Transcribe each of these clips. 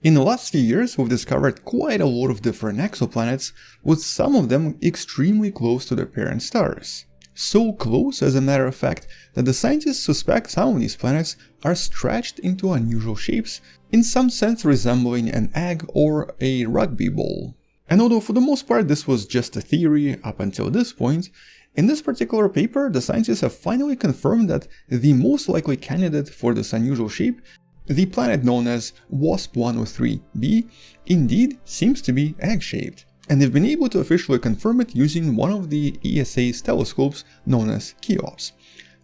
In the last few years, we've discovered quite a lot of different exoplanets, with some of them extremely close to their parent stars. So close, as a matter of fact, that the scientists suspect some of these planets are stretched into unusual shapes, in some sense resembling an egg or a rugby ball. And although for the most part this was just a theory up until this point, in this particular paper the scientists have finally confirmed that the most likely candidate for this unusual shape, the planet known as WASP-103b, indeed seems to be egg-shaped. And they've been able to officially confirm it using one of the ESA's telescopes known as Cheops.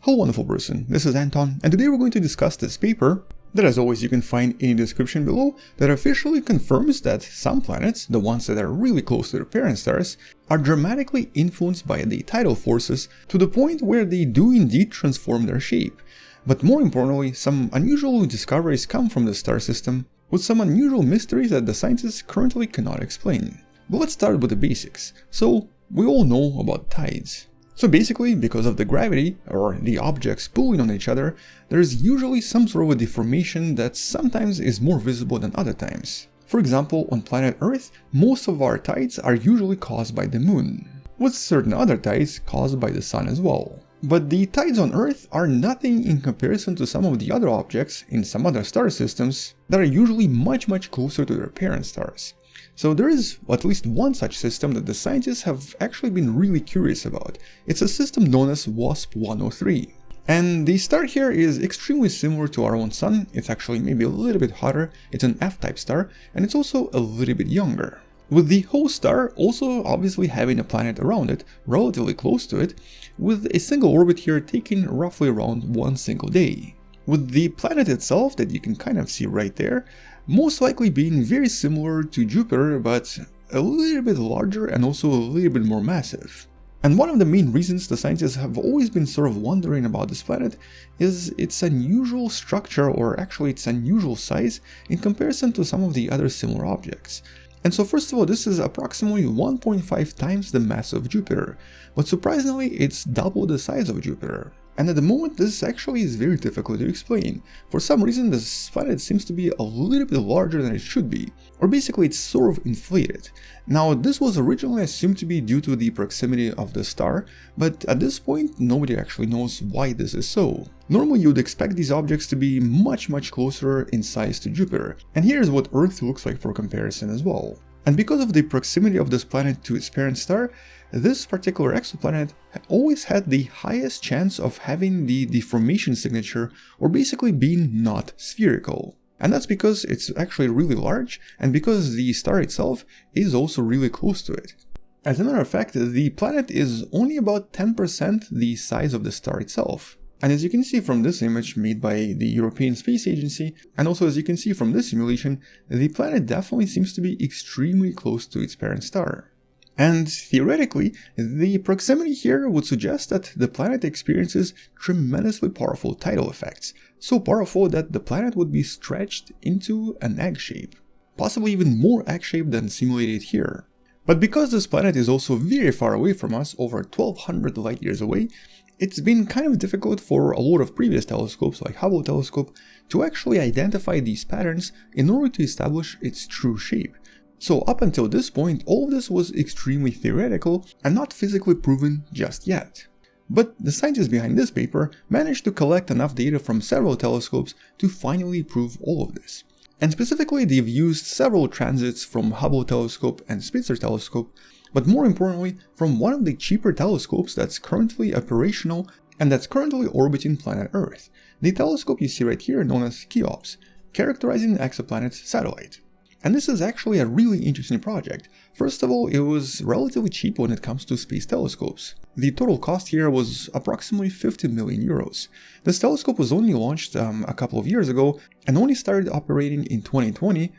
Hello wonderful person, this is Anton, and today we're going to discuss this paper that, as always, you can find in the description below, that officially confirms that some planets, the ones that are really close to their parent stars, are dramatically influenced by the tidal forces to the point where they do indeed transform their shape. But more importantly, some unusual discoveries come from the star system, with some unusual mysteries that the scientists currently cannot explain. But let's start with the basics. So, we all know about tides. So basically, because of the gravity, or the objects pulling on each other, there's usually some sort of a deformation that sometimes is more visible than other times. For example, on planet Earth, most of our tides are usually caused by the moon, with certain other tides caused by the sun as well. But the tides on Earth are nothing in comparison to some of the other objects in some other star systems that are usually much closer to their parent stars. So there is at least one such system that the scientists have actually been really curious about. It's a system known as WASP-103. And the star here is extremely similar to our own sun. It's actually maybe a little bit hotter, it's an F-type star, and it's also a little bit younger. With the host star also obviously having a planet around it, relatively close to it, with a single orbit here taking roughly around one single day. With the planet itself, that you can kind of see right there, most likely being very similar to Jupiter, but a little bit larger and also a little bit more massive. And one of the main reasons the scientists have always been sort of wondering about this planet is its unusual structure, or actually its unusual size, in comparison to some of the other similar objects. And so first of all, this is approximately 1.5 times the mass of Jupiter, but surprisingly it's double the size of Jupiter. And at the moment this actually is very difficult to explain. For some reason this planet seems to be a little bit larger than it should be, or basically it's sort of inflated. Now this was originally assumed to be due to the proximity of the star, but at this point nobody actually knows why this is so. Normally you would expect these objects to be much closer in size to Jupiter, and here's what Earth looks like for comparison as well. And because of the proximity of this planet to its parent star, this particular exoplanet always had the highest chance of having the deformation signature, or basically being not spherical. And that's because it's actually really large, and because the star itself is also really close to it. As a matter of fact, the planet is only about 10% the size of the star itself. And as you can see from this image made by the European Space Agency, and also as you can see from this simulation, the planet definitely seems to be extremely close to its parent star. And theoretically, the proximity here would suggest that the planet experiences tremendously powerful tidal effects, so powerful that the planet would be stretched into an egg shape, possibly even more egg shaped than simulated here. But because this planet is also very far away from us, over 1200 light years away, it's been kind of difficult for a lot of previous telescopes like Hubble telescope to actually identify these patterns in order to establish its true shape. So up until this point, all of this was extremely theoretical and not physically proven just yet. But the scientists behind this paper managed to collect enough data from several telescopes to finally prove all of this. And specifically, they've used several transits from Hubble telescope and Spitzer telescope, but more importantly, from one of the cheaper telescopes that's currently operational and that's currently orbiting planet Earth, the telescope you see right here known as Cheops, characterizing the exoplanet's satellite. And this is actually a really interesting project. First of all, it was relatively cheap when it comes to space telescopes. The total cost here was approximately 50 million euros. This telescope was only launched a couple of years ago and only started operating in 2020,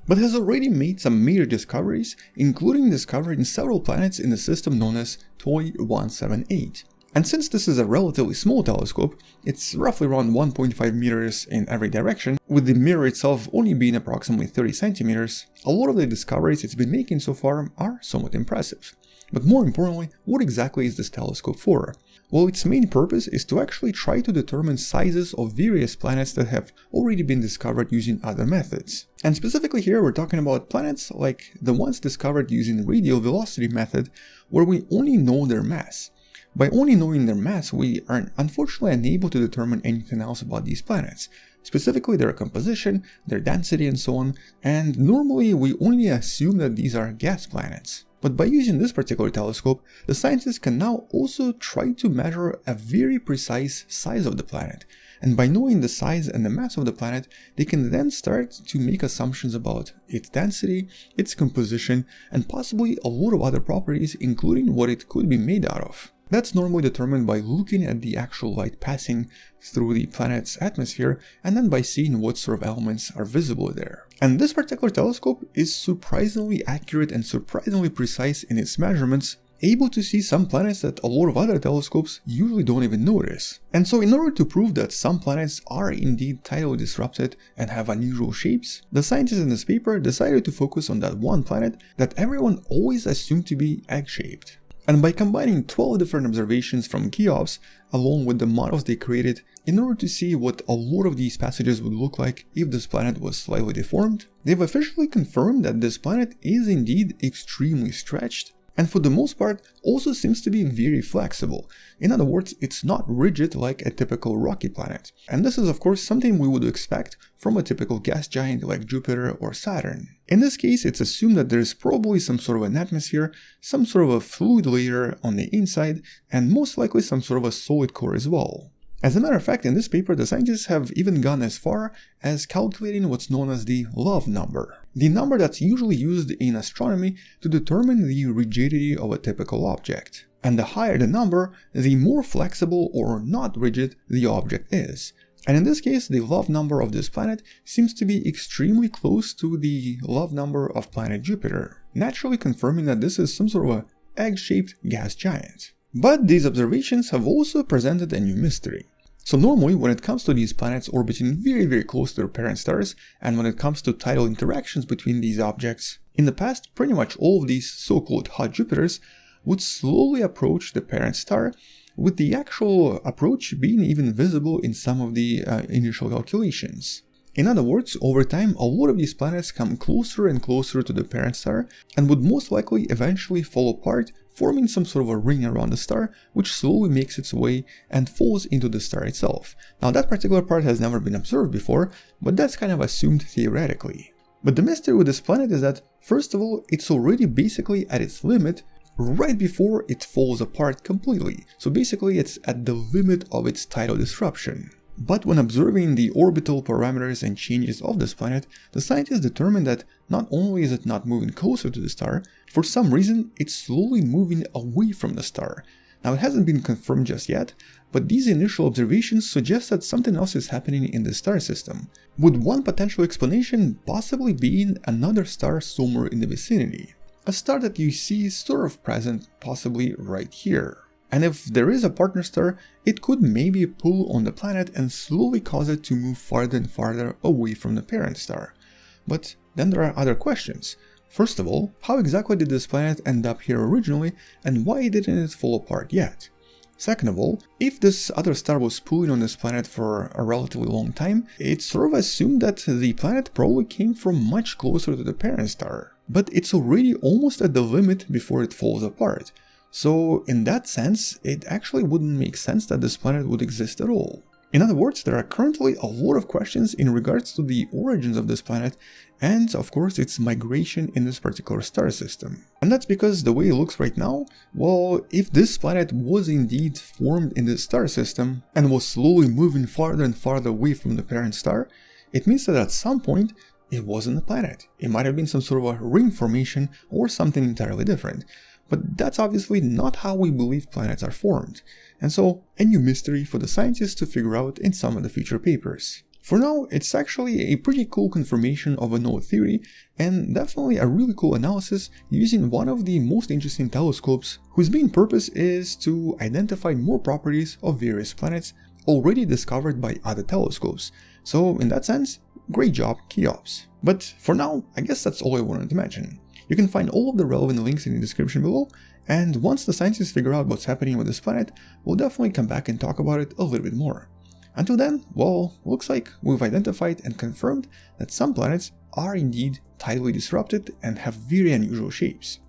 but has already made some major discoveries, including discovering several planets in the system known as TOI 178. And since this is a relatively small telescope, it's roughly around 1.5 meters in every direction, with the mirror itself only being approximately 30 centimeters, a lot of the discoveries it's been making so far are somewhat impressive. But more importantly, what exactly is this telescope for? Well, its main purpose is to actually try to determine sizes of various planets that have already been discovered using other methods. And specifically here we're talking about planets like the ones discovered using the radial velocity method, where we only know their mass. By only knowing their mass, we are unfortunately unable to determine anything else about these planets, specifically their composition, their density and so on, and normally we only assume that these are gas planets. But by using this particular telescope, the scientists can now also try to measure a very precise size of the planet. And by knowing the size and the mass of the planet, they can then start to make assumptions about its density, its composition, and possibly a lot of other properties, including what it could be made out of. That's normally determined by looking at the actual light passing through the planet's atmosphere and then by seeing what sort of elements are visible there. And this particular telescope is surprisingly accurate and surprisingly precise in its measurements, able to see some planets that a lot of other telescopes usually don't even notice. And so in order to prove that some planets are indeed tidally disrupted and have unusual shapes, the scientists in this paper decided to focus on that one planet that everyone always assumed to be egg-shaped. And by combining 12 different observations from Cheops along with the models they created in order to see what a lot of these passages would look like if this planet was slightly deformed, they've officially confirmed that this planet is indeed extremely stretched, and for the most part also seems to be very flexible. In other words, it's not rigid like a typical rocky planet. And this is of course something we would expect from a typical gas giant like Jupiter or Saturn. In this case, it's assumed that there's probably some sort of an atmosphere, some sort of a fluid layer on the inside, and most likely some sort of a solid core as well. As a matter of fact, in this paper, the scientists have even gone as far as calculating what's known as the Love number, the number that's usually used in astronomy to determine the rigidity of a typical object. And the higher the number, the more flexible or not rigid the object is. And in this case, the Love number of this planet seems to be extremely close to the Love number of planet Jupiter, naturally confirming that this is some sort of an egg-shaped gas giant. But these observations have also presented a new mystery. So normally when it comes to these planets orbiting very close to their parent stars, and when it comes to tidal interactions between these objects, in the past pretty much all of these so-called hot Jupiters would slowly approach the parent star, with the actual approach being even visible in some of the initial calculations. In other words, over time a lot of these planets come closer and closer to the parent star and would most likely eventually fall apart, forming some sort of a ring around the star, which slowly makes its way and falls into the star itself. Now that particular part has never been observed before, but that's kind of assumed theoretically. But the mystery with this planet is that, first of all, it's already basically at its limit right before it falls apart completely. So basically it's at the limit of its tidal disruption. But when observing the orbital parameters and changes of this planet, the scientists determined that not only is it not moving closer to the star, for some reason it's slowly moving away from the star. Now it hasn't been confirmed just yet, but these initial observations suggest that something else is happening in the star system, with one potential explanation possibly being another star somewhere in the vicinity. A star that you see sort of present possibly right here. And if there is a partner star, it could maybe pull on the planet and slowly cause it to move farther and farther away from the parent star. But then there are other questions. First of all, how exactly did this planet end up here originally, and why didn't it fall apart yet? Second of all, if this other star was pulling on this planet for a relatively long time, it's sort of assumed that the planet probably came from much closer to the parent star. But it's already almost at the limit before it falls apart. So in that sense, it actually wouldn't make sense that this planet would exist at all. In other words, there are currently a lot of questions in regards to the origins of this planet and of course its migration in this particular star system. And that's because the way it looks right now, well, if this planet was indeed formed in this star system and was slowly moving farther and farther away from the parent star, it means that at some point it wasn't a planet. It might have been some sort of a ring formation or something entirely different. But that's obviously not how we believe planets are formed, and so a new mystery for the scientists to figure out in some of the future papers. For now, it's actually a pretty cool confirmation of a known theory, and definitely a really cool analysis using one of the most interesting telescopes, whose main purpose is to identify more properties of various planets already discovered by other telescopes. So in that sense, Great job, Cheops. But for now, I guess that's all I wanted to mention. You can find all of the relevant links in the description below, and once the scientists figure out what's happening with this planet, we'll definitely come back and talk about it a little bit more. Until then, well, looks like we've identified and confirmed that some planets are indeed tidally disrupted and have very unusual shapes.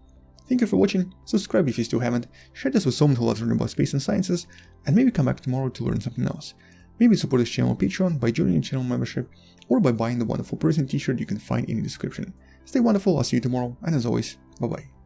Thank you for watching, subscribe if you still haven't, share this with someone who loves learning about space and sciences, and maybe come back tomorrow to learn something else. Maybe support this channel on Patreon by joining the channel membership, or by buying the Wonderful Person t-shirt you can find in the description. Stay wonderful, I'll see you tomorrow, and as always, bye bye.